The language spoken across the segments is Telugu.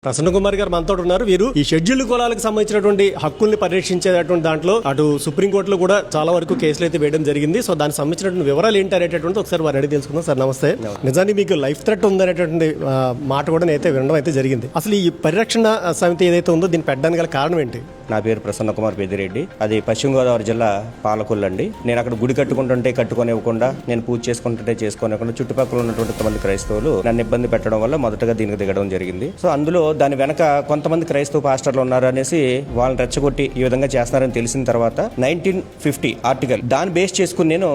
ప్రసన్న కుమార్ గారు మనతో ఉన్నారు. వీరు ఈ షెడ్యూల్డ్ కులాలకు సంబంధించినటువంటి హక్కుల్ని పరిరక్షించేటువంటి దాంట్లో అటు సుప్రీంకోర్టులో కూడా చాలా వరకు కేసులు అయితే వేయడం జరిగింది. సో దానికి సంబంధించినటువంటి వివరాలు ఏంటి అనేటటువంటి ఒకసారి వారు అడిగి తెలుసుకుందాం. సార్ నమస్తే. నిజానికి మీకు లైఫ్ థ్రెట్ ఉందనేటువంటి మాట కూడా నేనైతే వినడం అయితే జరిగింది. అసలు ఈ పరిరక్షణ సమితి ఏదైతే ఉందో దీన్ని పెట్టడానికి గల కారణం ఏంటి? నా పేరు ప్రసన్న కుమార్ పెద్దిరెడ్డి. అది పశ్చిమ గోదావరి జిల్లా పాలకొల్లు అండి. నేను అక్కడ గుడి కట్టుకుంటుంటే కట్టుకోనివ్వకుండా, నేను పూజ చేసుకుంటుంటే చేసుకోనివ్వకుండా చుట్టుపక్కల ఉన్నటువంటి కొంతమంది క్రైస్తవులు నన్ను ఇబ్బంది పెట్టడం వల్ల మొదటగా దీనికి దిగడం జరిగింది. సో అందులో దాని వెనక కొంతమంది క్రైస్తవ పాస్టర్లు ఉన్నారు అనేసి వాళ్ళని రెచ్చగొట్టి ఈ విధంగా చేస్తున్నారని తెలిసిన తర్వాత 1950 ఆర్టికల్ దాన్ని బేస్ చేసుకుని నేను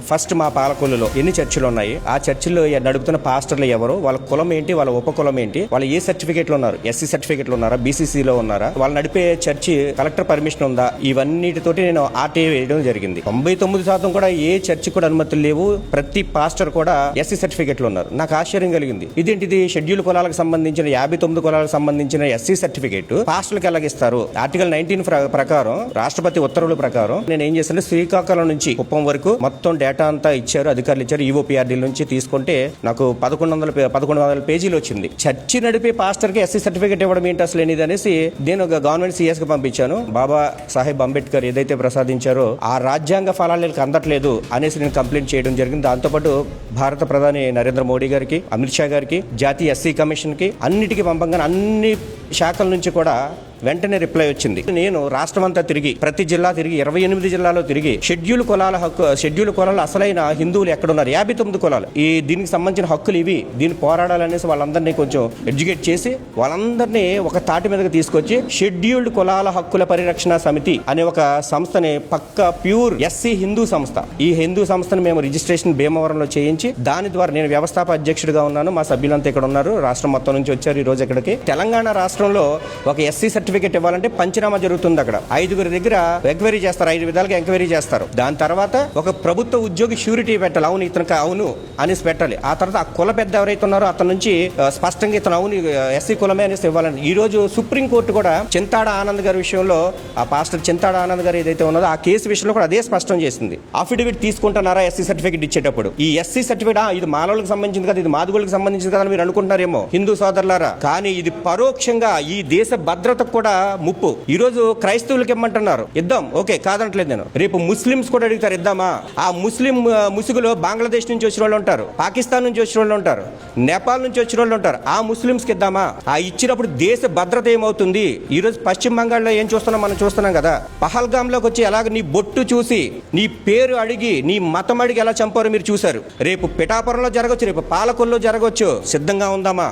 ఫస్ట్ మా పాలకొల్లులో ఎన్ని చర్చిలు ఉన్నాయి, ఆ చర్చిల్లో నడుపుతున్న పాస్టర్లు ఎవరు, వాళ్ళ కులం ఏంటి, వాళ్ళ ఉపకులం ఏంటి, వాళ్ళు ఏ సర్టిఫికేట్లు ఉన్నారు, ఎస్సీ సర్టిఫికేట్లు ఉన్నారా, బీసీసీలో ఉన్నారా, వాళ్ళు నడిపే చర్చి కలెక్టర్ పర్మిషన్ ఉందా, ఇవన్నిటితోటి నేను ఆర్టీఐ వేయడం జరిగింది. 99% కూడా ఏ చర్చి కూడా అనుమతులు లేవు. ప్రతి పాస్టర్ కూడా ఎస్సీ సర్టిఫికేట్లు ఉన్నారు. నాకు ఆశ్చర్యం కలిగింది. ఇదేంటిది, షెడ్యూల్ కులాలకు సంబంధించిన 59 కులాలకు సంబంధించిన ఎస్సీ సర్టిఫికేట్ పాస్టర్లకు ఎలాగిస్తారు? ఆర్టికల్ 19 ప్రకారం రాష్ట్రపతి ఉత్తర్వుల ప్రకారం నేను ఏం చేశాను, శ్రీకాకుళం నుంచి కుప్పం వరకు మొత్తం డేటా అంతా ఇచ్చారు, అధికారులు ఇచ్చారు. ఈఓపీఆర్డీ నుంచి తీసుకుంటే నాకు 1100 పేజీలు వచ్చింది. చర్చి నడిపే పాస్టర్ కి ఎస్సీ సర్టిఫికేట్ ఇవ్వడం ఏంటి అసలు అనేది అనేసి నేను గవర్నమెంట్ సిఎస్ కి పంపించాను. బాబా సాహెబ్ అంబేద్కర్ ఏదైతే ప్రసాదించారో ఆ రాజ్యాంగ ఫలాలకు అందట్లేదు అనేసి నేను కంప్లైంట్ చేయడం జరిగింది. దాంతోపాటు భారత ప్రధాని నరేంద్ర మోడీ గారికి, అమిత్ షా గారికి, జాతీయ ఎస్సీ కమిషన్ కి అన్నిటికీ పంపంగా అన్ని శాఖల నుంచి కూడా వెంటనే రిప్లై వచ్చింది. నేను రాష్ట్రం అంతా తిరిగి, ప్రతి జిల్లా తిరిగి, 28 జిల్లాలో తిరిగి షెడ్యూల్ కులాలు అసలైన హిందువులు ఎక్కడున్నారు, 59 కులాలు, దీనికి సంబంధించిన హక్కులు ఇవి, దీన్ని పోరాడాలనేసి వాళ్ళందరినీ కొంచెం ఎడ్యుకేట్ చేసి వాళ్ళందరినీ ఒక తాటి మీదకి తీసుకొచ్చి షెడ్యూల్డ్ కులాల హక్కుల పరిరక్షణ సమితి అనే ఒక సంస్థని, పక్క ప్యూర్ ఎస్సీ హిందూ సంస్థ, ఈ హిందూ సంస్థను మేము రిజిస్ట్రేషన్ భీమవరంలో చేయించి దాని ద్వారా నేను వ్యవస్థాపక అధ్యక్షుడిగా ఉన్నాను. మా సభ్యులంతా ఇక్కడ ఉన్నారు, రాష్ట్రం మొత్తం నుంచి వచ్చారు ఈ రోజు ఇక్కడికి. తెలంగాణ రాష్ట్రంలో ఒక ఎస్సీ సర్టిఫికేట్ ఇవ్వాలంటే పంచనామా జరుగుతుంది. అక్కడ 5 దగ్గర ఎంక్వైరీ చేస్తారు, 5 విధాలుగా ఎంక్వైరీ చేస్తారు. దాని తర్వాత ఒక ప్రభుత్వ ఉద్యోగి షూరిటీ పెట్టాలి, అవును ఇతనికి అవును అనేసి పెట్టాలి. ఆ తర్వాత ఆ కుల పెద్ద ఎవరైతే ఉన్నారో అతని నుంచి స్పష్టంగా ఇతను అవును ఎస్సీ కులమే అనేసి ఇవ్వాలని. ఈ రోజు సుప్రీంకోర్టు కూడా చింతాడ ఆనంద్ గారి విషయంలో, ఆ పాస్టర్ చింతాడ ఆనంద్ గారు ఏదైతే ఉన్నదో ఆ కేసు విషయంలో కూడా అదే స్పష్టం చేసింది. అఫిడవిట్ తీసుకుంటున్నారా ఎస్సీ సర్టిఫికేట్ ఇచ్చేటప్పుడు? ఈ ఎస్సీ సర్టిఫికేట్ ఇది మానవులకు సంబంధించింది కదా, ఇది మాదిగోళ్ళకి సంబంధించింది కదా మీరు అనుకుంటున్నారేమో హిందూ సోదరులారా, కానీ ఇది పరోక్షంగా ఈ దేశ భద్రతకు కూడా ముప్పు. ఈ రోజు క్రైస్తవులకు ఇమ్మంటున్నారు, ఇద్దాం, ఓకే కాదంటలేదు నేను. రేపు ముస్లింస్ కూడా అడుగుతారు, ఇద్దామా? ఆ ముస్లిం ముసుగులో బంగ్లాదేశ్ నుంచి వచ్చిన వాళ్ళు ఉంటారు, పాకిస్తాన్ నుంచి వచ్చిన వాళ్ళు ఉంటారు, నేపాల్ నుంచి వచ్చిన వాళ్ళు ఉంటారు. ఆ ముస్లింస్ కి ఇద్దామా? ఆ ఇచ్చినప్పుడు దేశ భద్రత ఏమవుతుంది? ఈ రోజు పశ్చిమ బంగాల్లో ఏం చూస్తున్నాం, మనం చూస్తున్నాం కదా. పహల్గామ్ లోకి వచ్చి ఎలాగ నీ బొట్టు చూసి, నీ పేరు అడిగి, నీ మతం అడిగి ఎలా చంపారో మీరు చూశారు. రేపు పిఠాపురంలో జరగవచ్చు, రేపు పాలకొల్లో జరగవచ్చు. సిద్ధంగా ఉందామా?